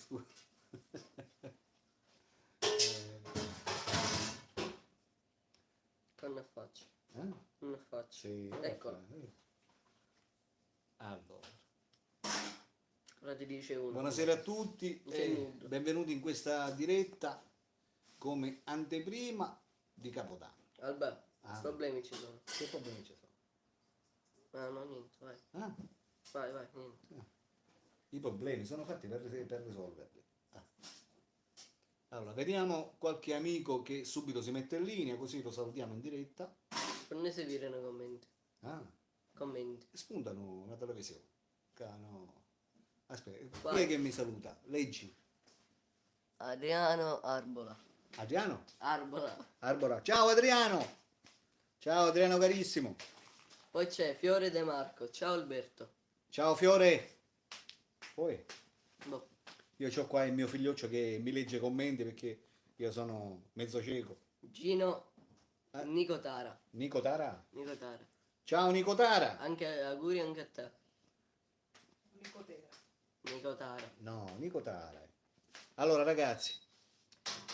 scusa. Non ne faccio. Eh? Non ne faccio. Sì, Eccola. Allora. Ora ti dicevo. Buonasera a tutti Non sei e nudo. benvenuti in questa diretta come anteprima di Capodanno. Alba, Ah. problemi ci sono. Che problemi ci sono? No, niente, vai. Ah, Vai, niente. i problemi sono fatti per risolverli. Ah. Allora, vediamo qualche amico che subito si mette in linea, così lo salutiamo in diretta. Non ne seguire nei commenti. Ah, Commenti. spuntano una televisione. No. Aspetta, chi Vai. è che mi saluta? Leggi. Adriano Arbola. Adriano? Arbola. Arbora. Ciao Adriano! Ciao Adriano carissimo. Poi c'è Fiore De Marco. Ciao Alberto. Ciao Fiore. Poi Boh. io ho qua il mio figlioccio che mi legge i commenti perché io sono mezzo cieco. Gino Nicotara. Nico Tara. Nicotara. Ciao Nico Tara. Anche auguri anche a te. Nicotera. Nicotara. No, Nico Tara. Allora ragazzi,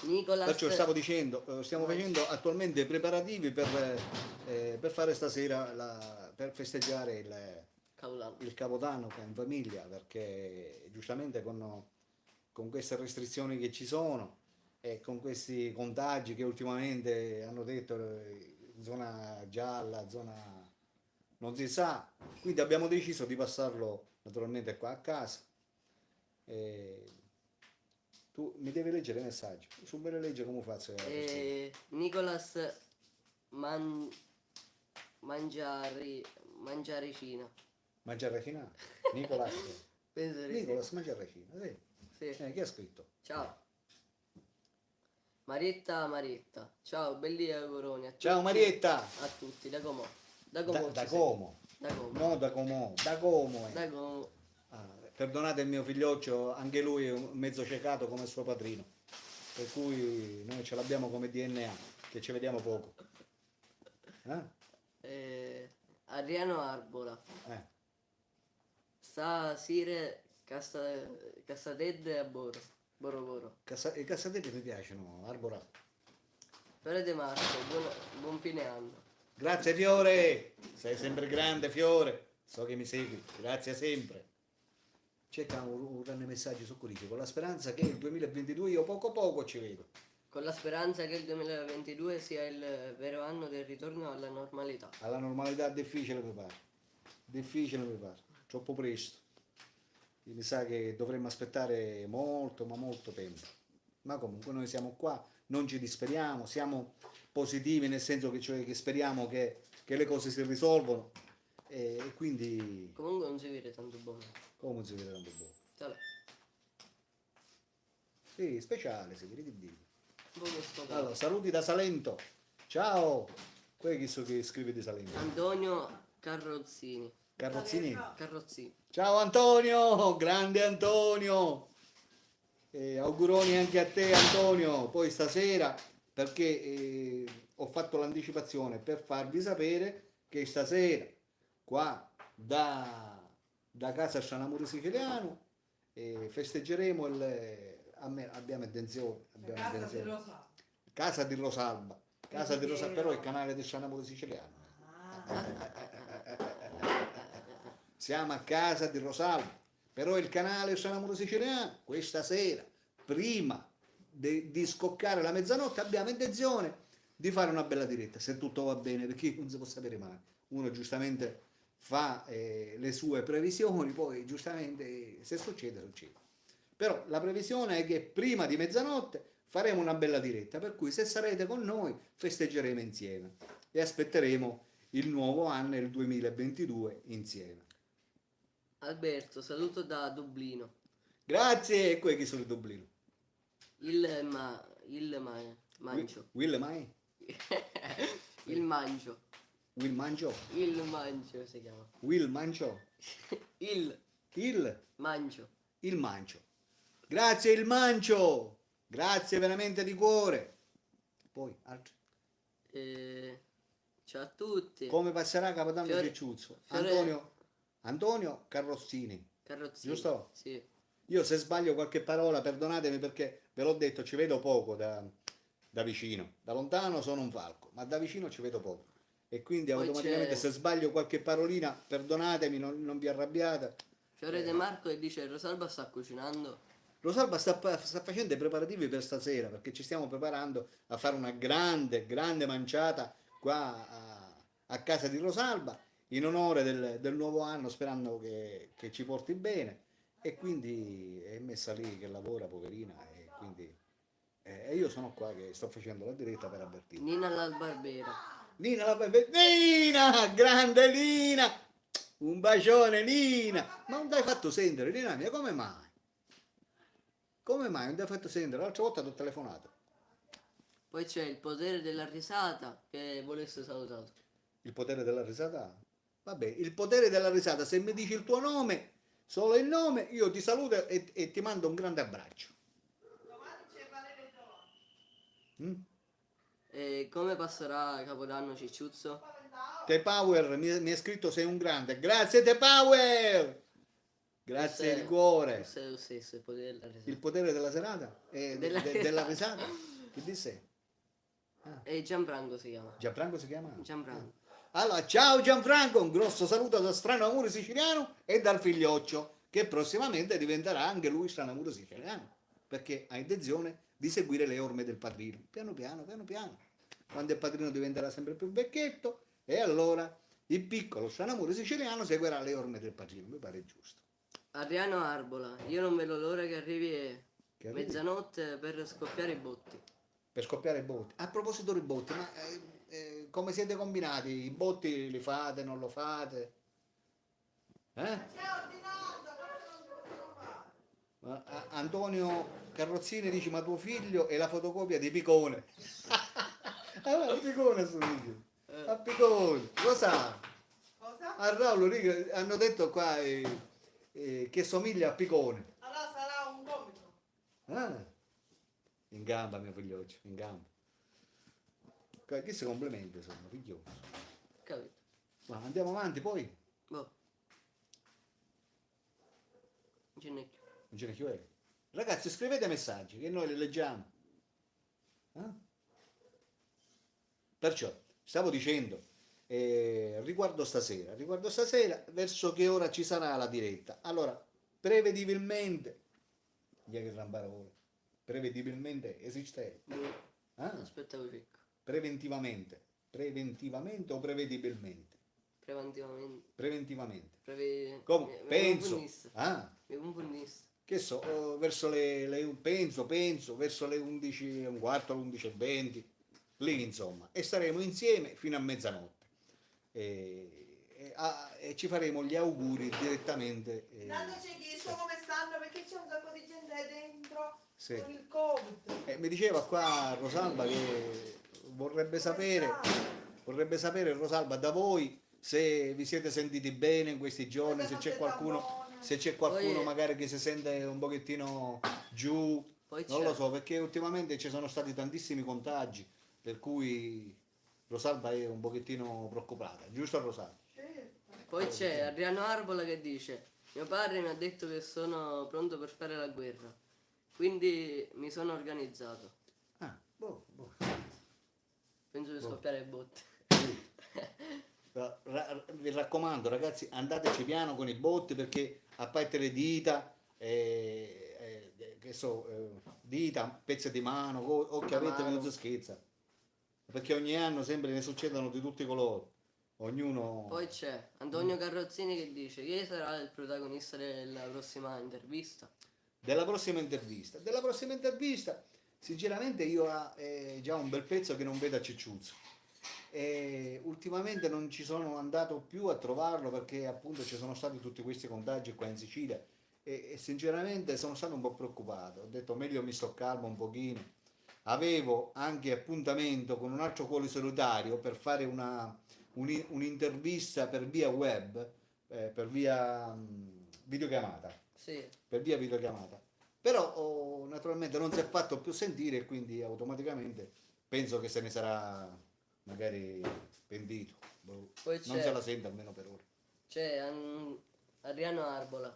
Nicolas. perciò stavo dicendo, stiamo facendo attualmente preparativi per fare stasera, per festeggiare Caulano. il Capodanno in famiglia, perché giustamente con queste restrizioni che ci sono e con questi contagi che ultimamente hanno detto zona gialla, zona non si sa, quindi abbiamo deciso di passarlo naturalmente qua a casa. Tu mi devi leggere i messaggi, su me le legge come faccio? Nicolas Mangiaricina. Mangiarracina? Nicolas. Penso di Nicolas Mangiarracina, sì. sì. Che ha scritto? Ciao. Marietta. Ciao, belli auguroni a tutti. Ciao Marietta! A tutti, da Como. Da ci Como. sei. Da Como. No, da Como. Da Como. Da Como. Ah, perdonate il mio figlioccio, anche lui è mezzo ciecato come suo padrino, per cui noi ce l'abbiamo come DNA, che ci vediamo poco. Adriano Arbola. Eh. Sta Sire Cassadedde a Boro. I cassatetti mi piacciono, Arbora. Fiore De Marco, buon fine anno. Grazie Fiore, sei sempre grande Fiore, so che mi segui, grazie sempre. Cercano un grande messaggio su Corice, con la speranza che il 2022 io poco ci vedo. Con la speranza che il 2022 sia il vero anno del ritorno alla normalità. Alla normalità difficile mi pare, troppo presto. Mi sa che dovremmo aspettare molto, ma molto tempo. Ma comunque noi siamo qua, non ci disperiamo, siamo positivi nel senso che speriamo che le cose si risolvono e quindi... Comunque non si vede tanto buono. Come si vede tanto buono? Vabbè. Sì, speciale, si vede di Buono sto capo. Allora, saluti da Salento. Ciao! Qui chi so che scrive di Salento? Antonio Carrozzini. Carrozzini? Carrozzini. Ciao Antonio! Grande Antonio! Auguroni anche a te Antonio. Poi stasera, perché ho fatto l'anticipazione per farvi sapere che stasera qua da casa Scianamore Siciliano festeggeremo abbiamo intenzione. Casa di Rosalba. Casa di Rosalba, però è il canale del Scianamore Siciliano. Siamo a casa di Rosalba, però il canale Scianamore Siciliano questa sera, prima di scoccare la mezzanotte, abbiamo intenzione di fare una bella diretta, se tutto va bene, perché non si può sapere mai. Uno giustamente fa le sue previsioni, poi giustamente se succede. Però la previsione è che prima di mezzanotte faremo una bella diretta, per cui se sarete con noi festeggeremo insieme e aspetteremo il nuovo anno, il 2022 insieme. Alberto, saluto da Dublino. Grazie, e qui chi sono il Dublino? Mancio. Will Mai? Il Mancio. Will Mancio? Il Mancio si chiama. Will Mancio? Il Mancio. Il Mancio. Grazie il Mancio! Grazie veramente di cuore. Poi, altri. Ciao a tutti. Come passerà Capodanno Fiore- Cicciuzzo? Fiore- Antonio Carrozzini. Carrozzini. Giusto? Sì. Io se sbaglio qualche parola, perdonatemi perché ve l'ho detto, ci vedo poco da vicino. Da lontano sono un falco, ma da vicino ci vedo poco. E quindi Poi automaticamente c'è se sbaglio qualche parolina, perdonatemi, non vi arrabbiate. Fiore De Marco che dice Rosalba sta cucinando. Rosalba sta facendo i preparativi per stasera perché ci stiamo preparando a fare una grande, grande manciata qua a casa di Rosalba in onore del nuovo anno, sperando che ci porti bene. E quindi è messa lì che lavora, poverina, e quindi e io sono qua che sto facendo la diretta per avvertirla. Nina l'Albarbera. Nina, Nina, grande Nina, un bacione Nina, ma non t'hai fatto sentire, Nina mia, come mai? Come mai non ti hai fatto sentire? L'altra volta ti ho telefonato. Poi c'è il potere della risata che vuole essere salutato. Il potere della risata? Vabbè, il potere della risata, se mi dici il tuo nome, solo il nome, io ti saluto e ti mando un grande abbraccio. Mm? E come passerà Capodanno Cicciuzzo? Te Power mi ha scritto sei un grande. Grazie Te Power! Questo Grazie di è- cuore. Questo è lo stesso, il potere della risata. Il potere della serata? Della risata? Che disse? Ah, E Gianfranco si chiama. Gianfranco si chiama? Gianfranco. Allora, ciao Gianfranco, un grosso saluto da Strano Amore Siciliano e dal figlioccio, che prossimamente diventerà anche lui Strano Amore Siciliano, perché ha intenzione di seguire le orme del padrino, piano piano, piano piano. Quando il padrino diventerà sempre più vecchietto, e allora il piccolo Strano Amore Siciliano seguirà le orme del padrino, mi pare giusto. Adriano Arbola, io non vedo l'ora che arrivi Che arrivi? mezzanotte per scoppiare i botti. Per scoppiare i botti. A proposito dei botti, ma come siete combinati? I botti li fate, non lo fate? Eh? Antonio Carrozzini dice ma tuo figlio è la fotocopia di Picone. Allora, a Picone assomiglia. A Picone, lo sa? Cosa? A Raul lì hanno detto qua che somiglia a Picone. Allora sarà un gomito. Ah, in gamba mio figlioccio, in gamba. Che si complimenti sono, figlioso. Capito? Ma andiamo avanti poi. Boh. Non ce n'è più. Non ce ne più è. Ragazzi, scrivete messaggi che noi li leggiamo. Eh? Perciò, stavo dicendo, riguardo stasera, verso che ora ci sarà la diretta? Allora, prevedibilmente, gli che gran parole, prevedibilmente esiste, Boh. ah, Aspettavo secco. preventivamente o prevedibilmente? Preventivamente. Preventivamente. Mi Penso, confondiste. Mi confondiste. che so, verso penso, verso le 11 e un quarto, alle 11:20, lì insomma, e staremo insieme fino a mezzanotte. E ci faremo gli auguri direttamente. Intanto c'è chiesto come stanno perché c'è un sacco di gente dentro Sì. con il Covid. Mi diceva qua Rosalba che vorrebbe sapere Rosalba da voi se vi siete sentiti bene in questi giorni, se c'è qualcuno, Poi- magari che si sente un pochettino giù, Poi non c'è. lo so, perché ultimamente ci sono stati tantissimi contagi, per cui Rosalba è un pochettino preoccupata, giusto Rosalba? Poi c'è Adriano Arbola che dice: mio padre mi ha detto che sono pronto per fare la guerra, quindi mi sono organizzato. Ah, boh. Penso di scoppiare i botti. Vi raccomando ragazzi, andateci piano con i botti perché a parte le dita, che so, dita, pezzi di mano, occhio La avete, mano. non si scherza, perché ogni anno sempre ne succedono di tutti i colori, ognuno... Poi c'è Antonio Carrozzini che dice: chi sarà il protagonista della prossima intervista? Della prossima intervista, sinceramente io ho già un bel pezzo che non vedo a Cicciuzzo. E ultimamente non ci sono andato più a trovarlo perché appunto ci sono stati tutti questi contagi qua in Sicilia e sinceramente sono stato un po' preoccupato. Ho detto meglio mi sto calmo un pochino. Avevo anche appuntamento con un altro solitario per fare un'intervista per via web, per via videochiamata. Sì. Per via videochiamata. Però naturalmente non si è fatto più sentire e quindi automaticamente penso che se ne sarà magari pentito. Boh. Poi Non c'è- se la sente almeno per ora. C'è Adriano Arbola.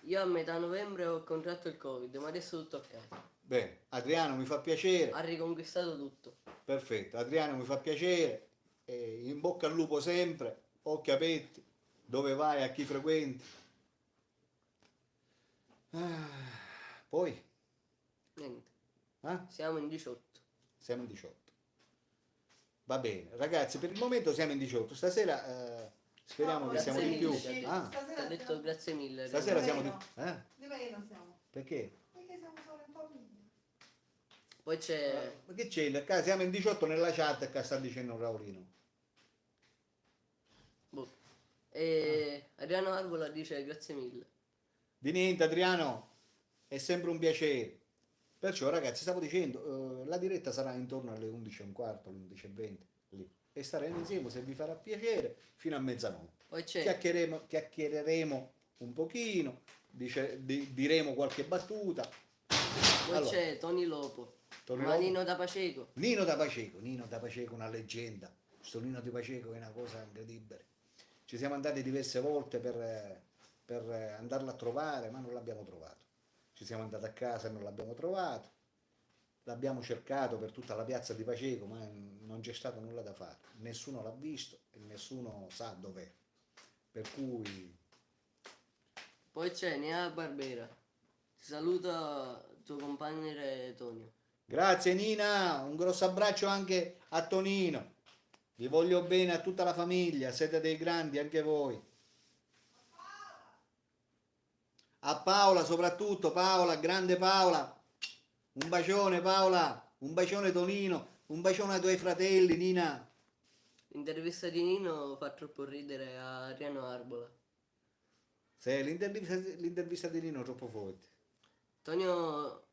Io a metà novembre ho contratto il Covid, ma adesso tutto ok. Bene, Adriano mi fa piacere. Ha riconquistato tutto. Perfetto, Adriano mi fa piacere. In bocca al lupo sempre. Occhi aperti. Dove vai, a chi frequenti. Ah, poi, Niente. ah, Siamo in 18. siamo in 18. Va bene, ragazzi, per il momento siamo in 18. Stasera speriamo No, che siamo grazie di più. mille. Ah, Ti ho detto grazie mille. stasera Di siamo di meno. Di meno siamo. Perché? Perché siamo solo in famiglia. Poi c'è... Ma che c'è? Qua siamo in 18 nella chat che sta dicendo Raulino. boh. E Adriano Arbola dice grazie mille. Di niente, Adriano, è sempre un piacere. Perciò, ragazzi, stavo dicendo, la diretta sarà intorno alle 11:15, alle 11:20, lì. E staremo insieme, se vi farà piacere, fino a mezzanotte. Poi c'è... Chiacchiereremo un pochino, diremo qualche battuta. Poi Allora, c'è Tony Lopo. Tony Manino da Paceco. Nino da Paceco, una leggenda. Questo Nino da Paceco è una cosa incredibile. Ci siamo andati diverse volte per andarlo a trovare, ma non l'abbiamo trovato. Ci siamo andati a casa e non l'abbiamo trovato. L'abbiamo cercato per tutta la piazza di Paceco, ma non c'è stato nulla da fare. Nessuno l'ha visto e nessuno sa dov'è. Per cui Poi c'è Nia Barbera. Ti saluta tuo compagno Tonio. grazie Nina, un grosso abbraccio anche a Tonino. Vi voglio bene a tutta la famiglia, siete dei grandi anche voi. A Paola soprattutto, Paola, grande Paola. Un bacione Paola, un bacione Tonino, un bacione ai tuoi fratelli Nina. L'intervista di Nino fa troppo ridere a Adriano Arbola. Se l'intervista di Nino è troppo forte. Tony Lopo.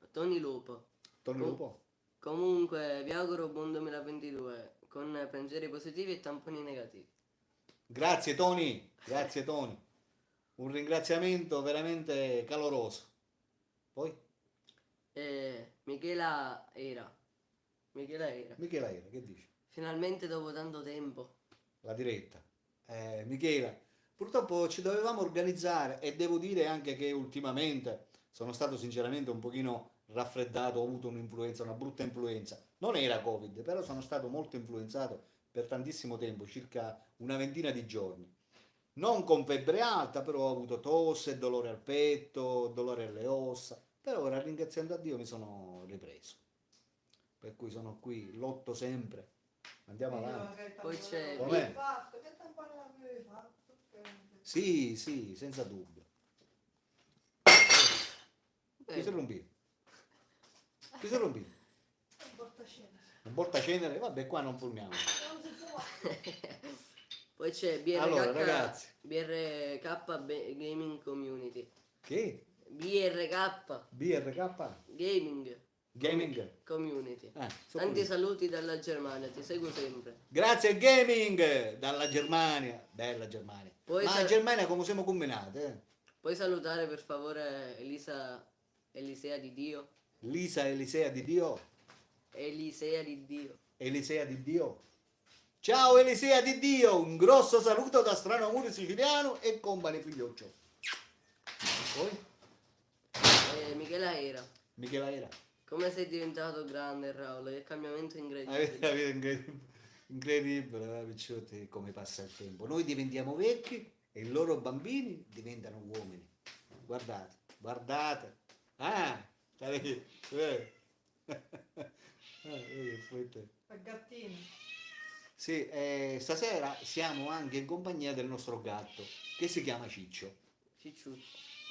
Tony Lupo. Comunque vi auguro buon 2022 con pensieri positivi e tamponi negativi. Grazie Tony, grazie Tony. Un ringraziamento veramente caloroso. Poi? E Michela Era. Michela Era, che dici? Finalmente dopo tanto tempo. La diretta. Michela, purtroppo ci dovevamo organizzare e devo dire anche che ultimamente sono stato sinceramente un pochino raffreddato, ho avuto un'influenza, una brutta influenza. Non era Covid, però sono stato molto influenzato per tantissimo tempo, circa una ventina di giorni. Non con febbre alta, però ho avuto tosse, dolore al petto, dolore alle ossa. Per ora, ringraziando a Dio, mi sono ripreso. Per cui sono qui, lotto sempre. Andiamo avanti. Poi c'è Com'è? Che tampone l'avevi fatto? Sì, sì, senza dubbio. Chi si rompi? Chi si rompi? Un portacenere. Un portacenere? Vabbè, qua non fumiamo. Non si può. Poi c'è BRK, Allora, ragazzi. Gaming Community. Che? BRK BRK? Gaming? Community. So Tanti qui. saluti dalla Germania, ti seguo sempre. Grazie Gaming dalla Germania. Bella Germania. Poi Ma sa- la Germania come siamo combinati, eh? Puoi salutare per favore Elisea di Dio? Lisa Elisea di Dio. Elisea di Dio. Elisea di Dio. Ciao Elisea di Dio, un grosso saluto da Strano Amore Siciliano e compagni figlioccio. Poi? Michela Era. Michela Era. Come sei diventato grande, Raul? Che cambiamento incredibile. Avete incredibile, picciotti, come passa il tempo. Noi diventiamo vecchi e i loro bambini diventano uomini. Guardate, guardate. Ah, vedi? A gattini. Sì, stasera siamo anche in compagnia del nostro gatto che si chiama Ciccio. Cicciu.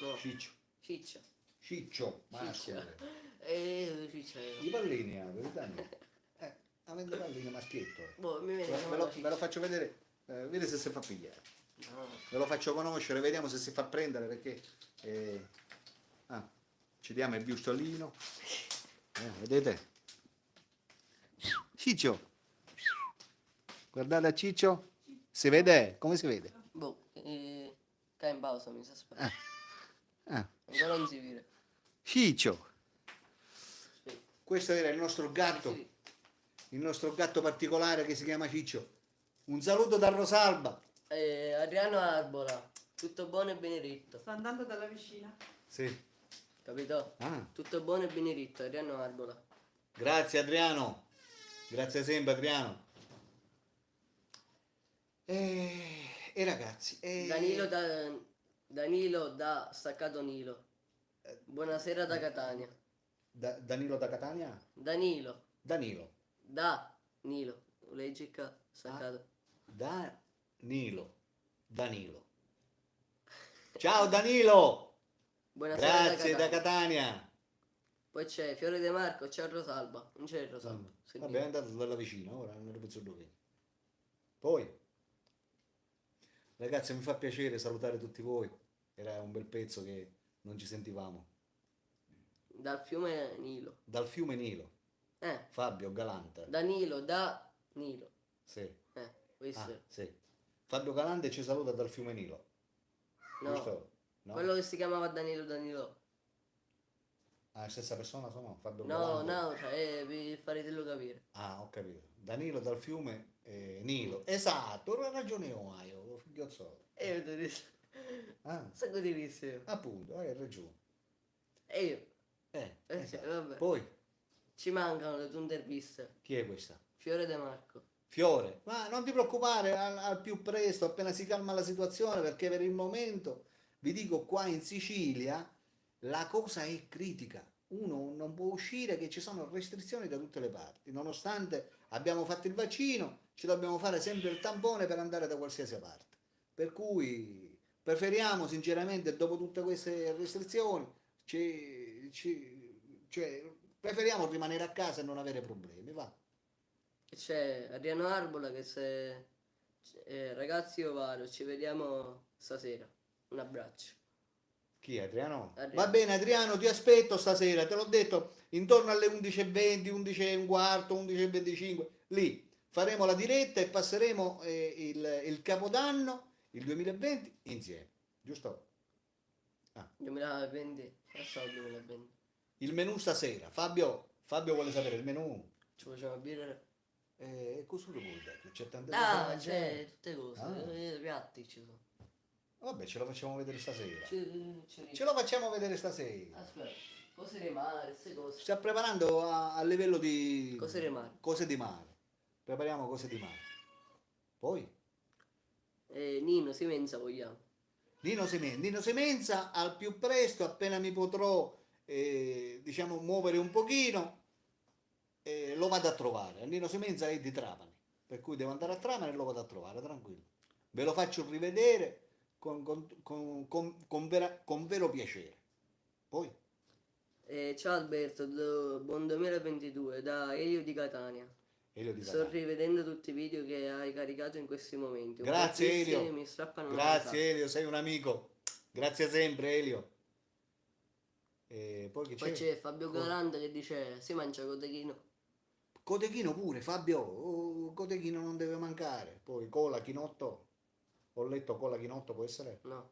No, Ciccio. Ciccia. Ciccio, ma Ciccia. scusa. Ciccia. I pallini, la verità no. Avendo pallini maschietto. Boh, mi viene Ve lo faccio vedere, vedi se si fa pigliare. No. Ve lo faccio conoscere, vediamo se si fa prendere perché ci diamo il biustolino. Vedete? Ciccio. Guardate a Ciccio. Si vede? Come si vede? Boh, sta in pausa, mi sa spara. Ah, Ancora non si vede. Ciccio. Sì. Questo era il nostro gatto. Sì. Il nostro gatto particolare che si chiama Ciccio. Un saluto da Rosalba. Adriano Arbola. Tutto buono e benedetto. Sto andando dalla vicina. Sì. Capito? Ah, Tutto buono e benedetto, Adriano Arbola. grazie Adriano. Grazie sempre Adriano. E ragazzi, Danilo da Staccato Nilo. Buonasera da Catania. Danilo da Catania? Danilo Danilo. da Nilo. Leggica Staccato. Danilo. Ciao Danilo. Buonasera Grazie da Catania. Poi c'è Fiore De Marco, c'è Rosalba. Non c'è Rosalba. Vabbè, è andato dalla vicina, ora non lo penso dove. Poi, ragazzi, mi fa piacere salutare tutti voi. Era un bel pezzo che non ci sentivamo. Dal fiume Nilo. Dal fiume Nilo, Fabio Galante. Danilo da Nilo. Sì. Questo. Sì. Fabio Galante ci saluta dal fiume Nilo. No. Giusto? No? Quello che si chiamava Danilo. Ah, la stessa persona sono? Fabio No, Galante? cioè, vi farete capire. Ah, ho capito. Danilo dal fiume Nilo. Esatto, ora ragione hai, oh, figliozzo. E io ti ho detto. Ah, Sacco di risse. appunto, hai ragione. E io. Esatto. Vabbè. Poi, Ci mancano le tue interviste. chi è questa? Fiore De Marco. Fiore, ma non ti preoccupare, al più presto, appena si calma la situazione, perché per il momento, vi dico, qua in Sicilia la cosa è critica. Uno non può uscire, che ci sono restrizioni da tutte le parti. Nonostante abbiamo fatto il vaccino, ci dobbiamo fare sempre il tampone per andare da qualsiasi parte. Per cui preferiamo sinceramente, dopo tutte queste restrizioni, cioè, preferiamo rimanere a casa e non avere problemi, va. E c'è Adriano Arbola che se... ragazzi io vado, ci vediamo stasera. Un abbraccio. Chi è Adriano? Adriano. Va bene Adriano, ti aspetto stasera, te l'ho detto, intorno alle 11:20, 11:15, 11:25, lì faremo la diretta e passeremo il Capodanno, il 2020, insieme, giusto? 2020. Passavo il 2020. Il menù stasera, Fabio vuole sapere il menù. Ci facciamo birra. Cosa lo vuoi dire? C'è tante Ah, cose. c'è tutte cose. Ah. I piatti ci sono. Vabbè, ce lo facciamo vedere stasera. Ci Ce lo facciamo vedere stasera. Aspetta, cose di mare, queste cose. Sta preparando a livello di Cose di mare. cose di mare. Prepariamo cose di mare. Poi Nino Simenza vogliamo. Nino Semenza al più presto, appena mi potrò diciamo muovere un pochino, lo vado a trovare. Nino Semenza è di Trapani, per cui devo andare a Trapani e lo vado a trovare, tranquillo. Ve lo faccio rivedere con vero piacere. Poi Ciao Alberto, buon 2022 da Elio di Catania. Elio di Sto Catania. rivedendo tutti i video che hai caricato in questi momenti. Un po' Grazie tristi, Elio. Mi strappano la Grazie Elio, sei un amico. Grazie sempre Elio. Poi che Poi c'è? c'è Fabio Galante che dice si mangia cotechino. Cotechino pure, Fabio. Cotechino non deve mancare. Poi cola, chinotto. Ho letto cola, chinotto, può essere? No,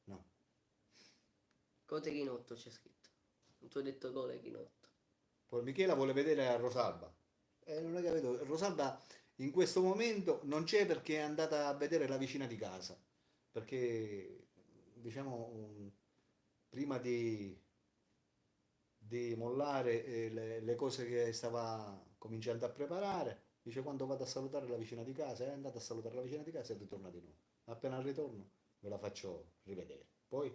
No. cotechinotto c'è scritto. Tu hai detto cotechinotto. Poi Michela vuole vedere a Rosalba. Non è capito. Rosalba in questo momento non c'è perché è andata a vedere la vicina di casa. Perché, diciamo, prima di mollare le cose che stava cominciando a preparare, dice quando vado a salutare la vicina di casa, è andata a salutare la vicina di casa e ritorna di nuovo. Appena al ritorno ve la faccio rivedere. Poi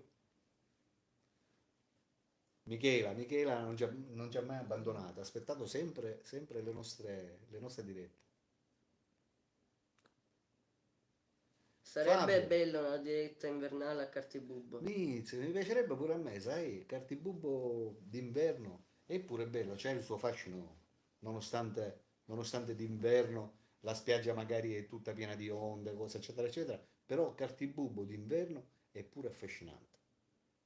Michela non ci ha mai abbandonato, ha aspettato sempre le nostre dirette. Sarebbe Fabio. bello una diretta invernale a Cartibubbo. Mi piacerebbe pure a me, sai, Cartibubbo d'inverno è pure bello, c'è il suo fascino, nonostante d'inverno la spiaggia magari è tutta piena di onde, cose eccetera eccetera, però Cartibubbo d'inverno è pure affascinante,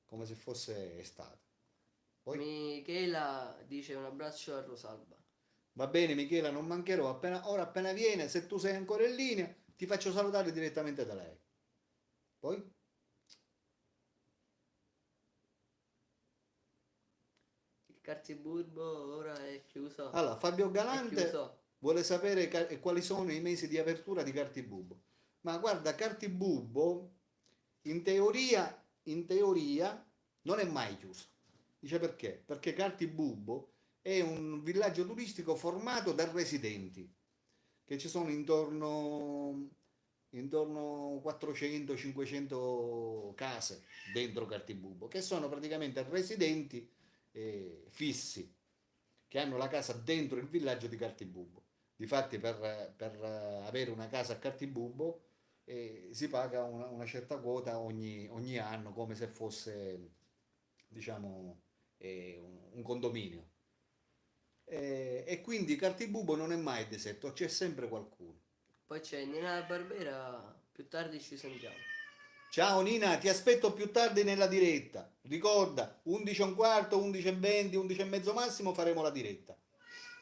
come se fosse estate. Poi Michela dice un abbraccio a Rosalba. va bene Michela, non mancherò, appena viene, se tu sei ancora in linea, ti faccio salutare direttamente da lei. Poi? Il Cartibubbo ora è chiuso. Allora, Fabio È Galante chiuso. vuole sapere quali sono i mesi di apertura di Cartibubbo. Ma guarda, Cartibubbo in teoria non è mai chiuso. Dice perché? Perché Cartibubbo è un villaggio turistico formato da residenti, che ci sono intorno 400-500 case dentro Cartibubbo, che sono praticamente residenti fissi, che hanno la casa dentro il villaggio di Cartibubbo. Difatti per avere una casa a Cartibubbo si paga una certa quota ogni anno, come se fosse, diciamo, un condominio. E quindi Cartibubbo non è mai deserto, c'è sempre qualcuno. Poi c'è Nina la Barbera, più tardi ci sentiamo. Ciao Nina, ti aspetto più tardi nella diretta. Ricorda, 11 e un quarto, 11 e 20, 11 e mezzo massimo faremo la diretta.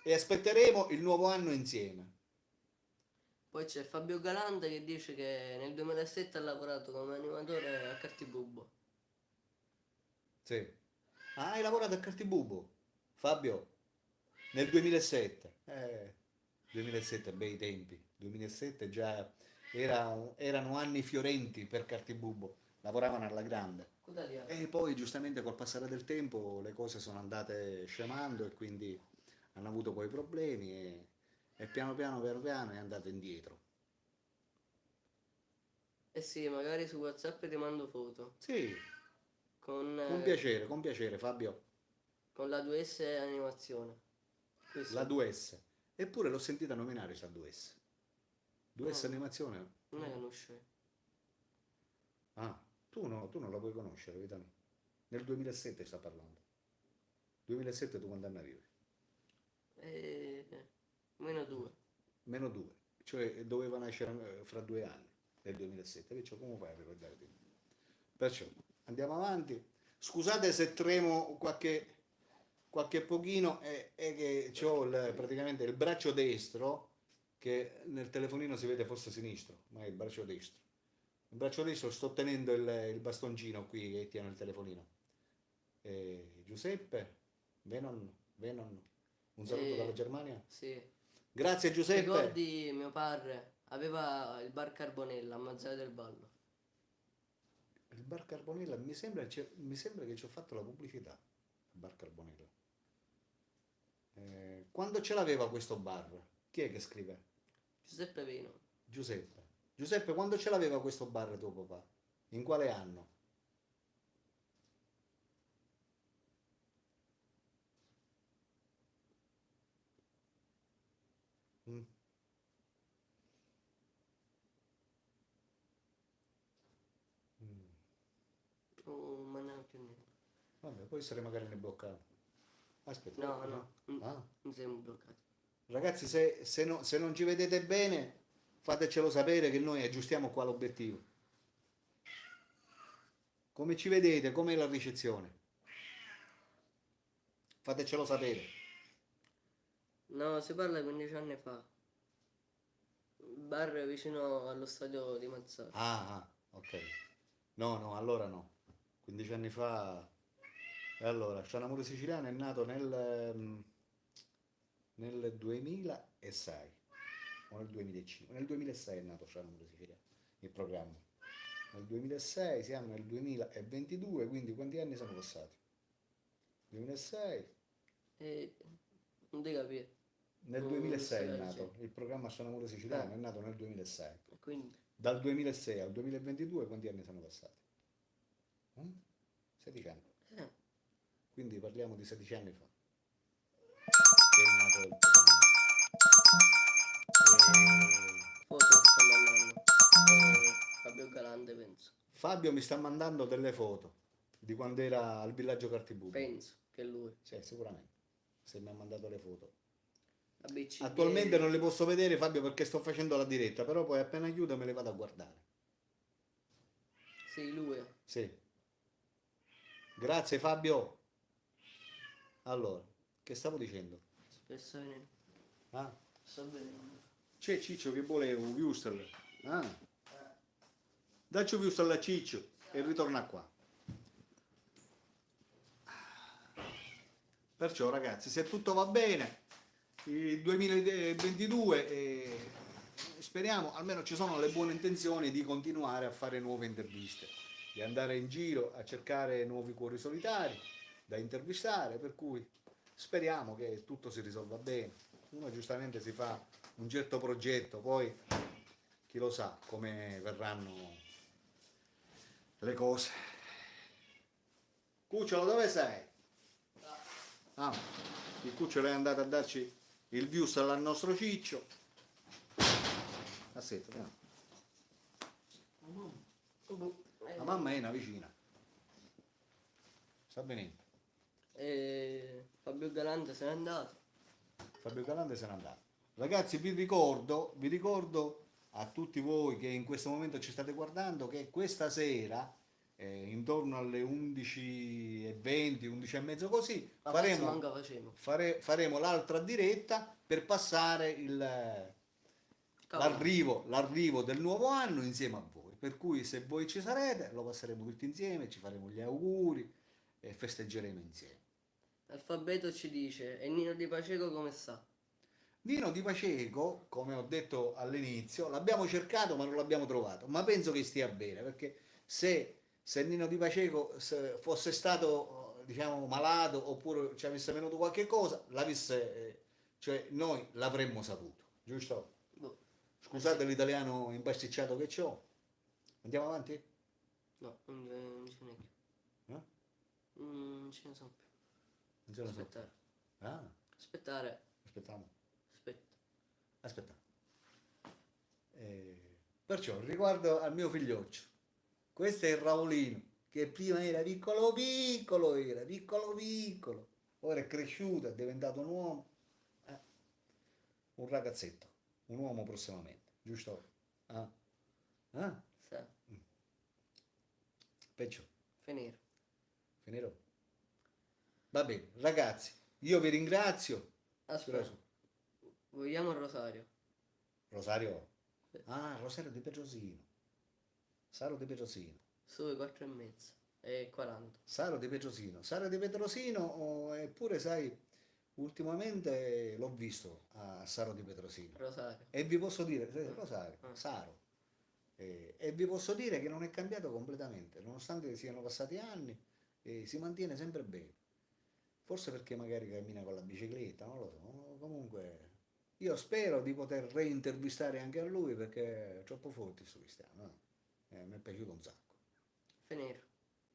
E aspetteremo il nuovo anno insieme. Poi c'è Fabio Galante che dice che nel 2007 ha lavorato come animatore a Cartibubbo. Sì. Ah, hai lavorato a Cartibubbo, Fabio, nel 2007. 2007, bei tempi. 2007 già erano anni fiorenti per Cartibubbo. Lavoravano alla grande. Cutalia. E poi giustamente col passare del tempo le cose sono andate scemando e quindi hanno avuto poi problemi e piano piano è andato indietro. Eh sì, magari su WhatsApp ti mando foto. Sì, Con, con piacere Fabio. con la 2S animazione. Questo. La 2S. Eppure l'ho sentita nominare sta 2S. 2S No. animazione? Non la conosci? Ah, tu non la puoi conoscere, vita mia. Nel 2007 sta parlando. 2007 tu quando anni arrivi? -2. Meno 2, cioè doveva nascere fra 2 anni, nel 2007. Perciò come fai a ricordare di me? Perciò andiamo avanti. Scusate se tremo qualche pochino, è che ho praticamente il braccio destro, che nel telefonino si vede forse sinistro, ma è il braccio destro. Il braccio destro sto tenendo il bastoncino qui che tiene il telefonino. Giuseppe, Venon, un saluto dalla Germania. Sì. Grazie Giuseppe. Ricordi mio padre aveva il bar Carbonella a Mazzaia del Vallo. Il bar Carbonella, mi sembra che ci ho fatto la pubblicità. Il bar Carbonella. Quando ce l'aveva questo bar? Chi è che scrive? Giuseppe Vino. Giuseppe. Giuseppe, quando ce l'aveva questo bar tuo papà? In quale anno? Mm. Mm. Oh, ma ne ho più niente. Vabbè, può essere magari ne bloccato. Aspetta. No, no. Ah. Non siamo bloccati. Ragazzi, se non ci vedete bene, fatecelo sapere che noi aggiustiamo qua l'obiettivo. Come ci vedete? Com'è la ricezione? Fatecelo sapere. No, si parla di 15 anni fa. Bar vicino allo stadio di Mazzaia. Ah, ok. No, allora no. 15 anni fa. E allora, Scianamore Siciliano è nato nel 2006 o nel 2005. Nel 2006 è nato Scianamore Siciliano, il programma. Nel 2006, siamo nel 2022, quindi quanti anni sono passati? 2006. Non devi capire. Nel 2006 è nato, il programma Scianamore Siciliano è nato nel 2006. E quindi? Dal 2006 al 2022 quanti anni sono passati? 16 anni. Quindi parliamo di 16 anni fa. Che è nato il programma. Foto sta mandando. Fabio Galante, penso. Fabio mi sta mandando delle foto di quando era al villaggio Cartibubbo. Penso che è lui. Sì, sicuramente. Se mi ha mandato le foto. ABCD. Attualmente non le posso vedere, Fabio, perché sto facendo la diretta, però poi appena chiudo me le vado a guardare. Sì, lui. Sì. Grazie Fabio. Allora, che stavo dicendo? Spesso viene. Ah, Sto vedendo. c'è Ciccio che vuole un Wustel. Ah. Dacci un Wustel a Ciccio e ritorna qua. Perciò ragazzi, se tutto va bene, il 2022 speriamo, almeno ci sono le buone intenzioni di continuare a fare nuove interviste. di andare in giro a cercare nuovi cuori solitari da intervistare, per cui speriamo che tutto si risolva bene. Uno giustamente si fa un certo progetto, poi chi lo sa come verranno le cose. Cucciolo, dove sei? Ah, il cucciolo è andato a darci il views al nostro ciccio. Aspetta, andiamo. La mamma è una vicina. Sta benissimo. E Fabio Galante se n'è andato. Fabio Galante se n'è andato. Ragazzi, vi ricordo a tutti voi che in questo momento ci state guardando che questa sera, intorno alle 11:20, 11:30 così, Ma forse faremo, manca facemo. faremo l'altra diretta per passare Cavolo. l'arrivo del nuovo anno insieme a voi. Per cui se voi ci sarete, lo passeremo tutti insieme, ci faremo gli auguri e festeggeremo insieme. Alfabeto ci dice, e Nino Di Paceco come sta? Nino Di Paceco, come ho detto all'inizio, l'abbiamo cercato ma non l'abbiamo trovato, ma penso che stia bene, perché se Nino Di Paceco fosse stato, diciamo, malato oppure ci avesse venuto qualche cosa, cioè noi l'avremmo saputo, giusto? Boh. Scusate l'italiano impasticciato che ho. Andiamo avanti? No, non ce n'è più. Eh? Non ce ne sono più. Non ce la so. Aspettare. Ah, Aspettare. aspettiamo. Aspetta. Aspetta. Perciò, riguardo al mio figlioccio, questo è il Raulino, che prima era piccolo piccolo, ora è cresciuto, è diventato un uomo, un ragazzetto, un uomo prossimamente, giusto? Ah? Ah? Sa. Peggio, Finire. finirò. Va bene, ragazzi, io vi ringrazio. Aspetta. Vogliamo il rosario? Rosario? Ah, Rosario di Petrosino. Saro di Petrosino. Su 4:30 e 40. Saro di Petrosino. Saro di Petrosino, eppure sai, ultimamente l'ho visto a Saro di Petrosino. Rosario. E vi posso dire, Rosario, Saro. E vi posso dire che non è cambiato completamente, nonostante siano passati anni, si mantiene sempre bene. Forse perché magari cammina con la bicicletta, non lo so. Comunque, io spero di poter reintervistare anche a lui perché è troppo forte sto Cristiano. Mi è piaciuto un sacco. Finire.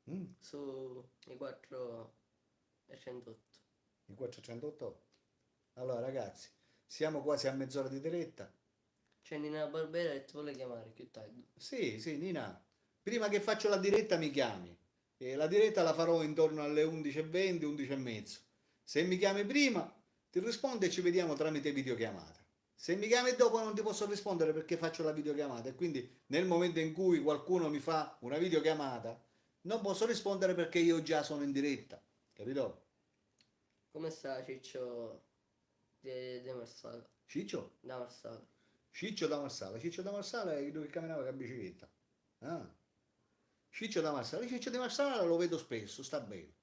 Mm? Su i 4 e 108. Il 408. Allora ragazzi, siamo quasi a mezz'ora di diretta. C'è Nina Barbera e ti vuole chiamare, più tardi. Sì, sì, Nina, prima che faccio la diretta mi chiami. E la diretta la farò intorno alle 11:20, 11:30. Se mi chiami prima, ti rispondo e ci vediamo tramite videochiamata. Se mi chiami dopo non ti posso rispondere perché faccio la videochiamata e quindi nel momento in cui qualcuno mi fa una videochiamata non posso rispondere perché io già sono in diretta, capito? Come sta Ciccio di Marsala? Ciccio? Da Marsala. Ciccio da Marsala è quello che camminava con la bicicletta. Ah. Ciccio di Marsala lo vedo spesso, sta bene.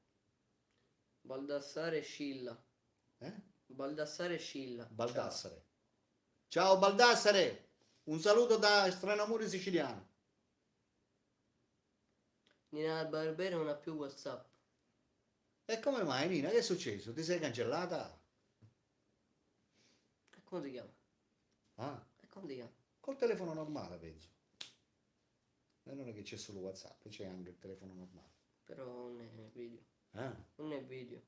Baldassare e Scilla. Eh? Baldassare e Scilla. Baldassare. Ciao Baldassare, un saluto da Stranamore siciliano. Nina Barbera non ha più WhatsApp. E come mai Nina? Che è successo? Ti sei cancellata? E come ti chiama? Ah, E come ti chiama? col telefono normale penso. E non è che c'è solo WhatsApp, c'è anche il telefono normale. Però non è video. Ah, Non è video.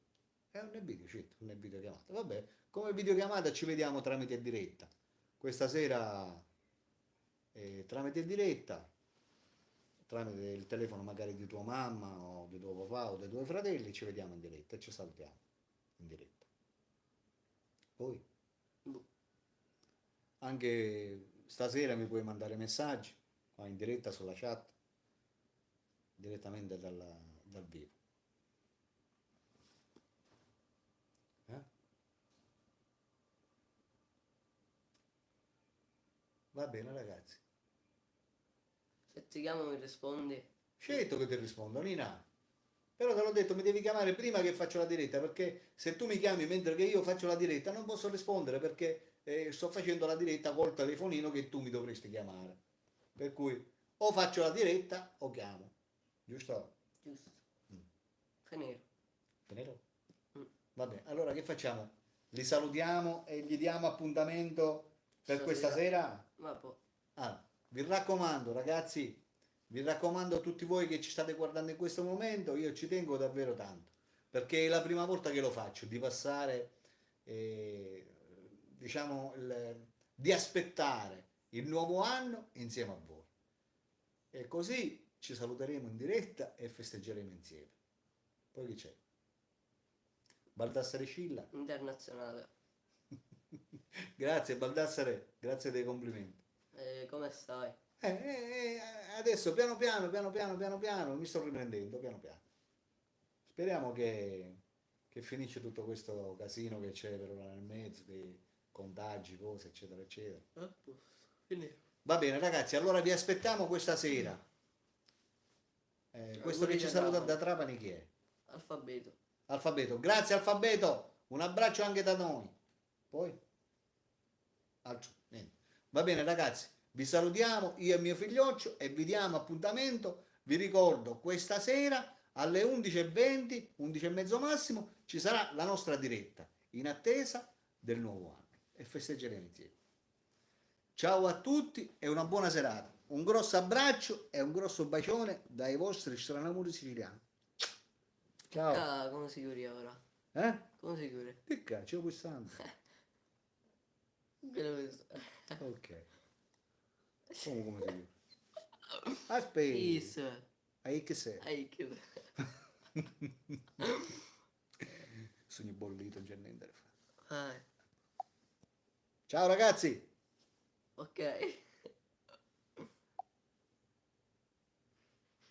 è un video, certo, non è videochiamata. Vabbè, come videochiamata ci vediamo tramite diretta. Questa sera tramite diretta, tramite il telefono magari di tua mamma o di tuo papà o dei tuoi fratelli, ci vediamo in diretta e ci salutiamo in diretta. Poi Boh. anche stasera mi puoi mandare messaggi qua in diretta sulla chat, direttamente dal vivo. Va bene ragazzi. Se ti chiamo mi rispondi. Certo che ti rispondo, Nina. Però te l'ho detto, mi devi chiamare prima che faccio la diretta, perché se tu mi chiami mentre che io faccio la diretta non posso rispondere perché sto facendo la diretta col telefonino che tu mi dovresti chiamare. Per cui o faccio la diretta o chiamo. giusto? Giusto. Mm. Finero. Vero? Mm. Vabbè, allora che facciamo? Li salutiamo e gli diamo appuntamento per questa sera? Ma poi. Ah, vi raccomando, ragazzi, vi raccomando a tutti voi che ci state guardando in questo momento, io ci tengo davvero tanto, perché è la prima volta che lo faccio, di passare, diciamo, di aspettare il nuovo anno insieme a voi. E così ci saluteremo in diretta e festeggeremo insieme. Poi chi c'è? Baldassare Scilla? Internazionale. Grazie Baldassare, grazie dei complimenti. Come stai? Adesso piano piano mi sto riprendendo, piano piano. Speriamo che finisce tutto questo casino che c'è per ora nel mezzo, di contagi, cose, eccetera, eccetera. A posto. Finero. Va bene ragazzi, allora vi aspettiamo questa sera. Questo che Auguri ci da saluta Trapani. da Trapani chi è? Alfabeto. Alfabeto, grazie Alfabeto, un abbraccio anche da noi. Poi? Altro, niente. Va bene ragazzi, vi salutiamo io e mio figlioccio e vi diamo appuntamento. Vi ricordo, questa sera alle 11:20, 11:30 massimo, ci sarà la nostra diretta in attesa del nuovo anno e festeggeremo insieme. Ciao a tutti e una buona serata. Un grosso abbraccio e un grosso bacione dai vostri stranamuri siciliani. Ciao. Ah, come si cura ora? Eh? Come si cura? Che cazzo, quest'anno? Che lo so. Ok. Come si dice? Aspetta. Peace. Che sei? Che... Sogno bollito, non c'è niente da fare. Ah, Ciao ragazzi! ok.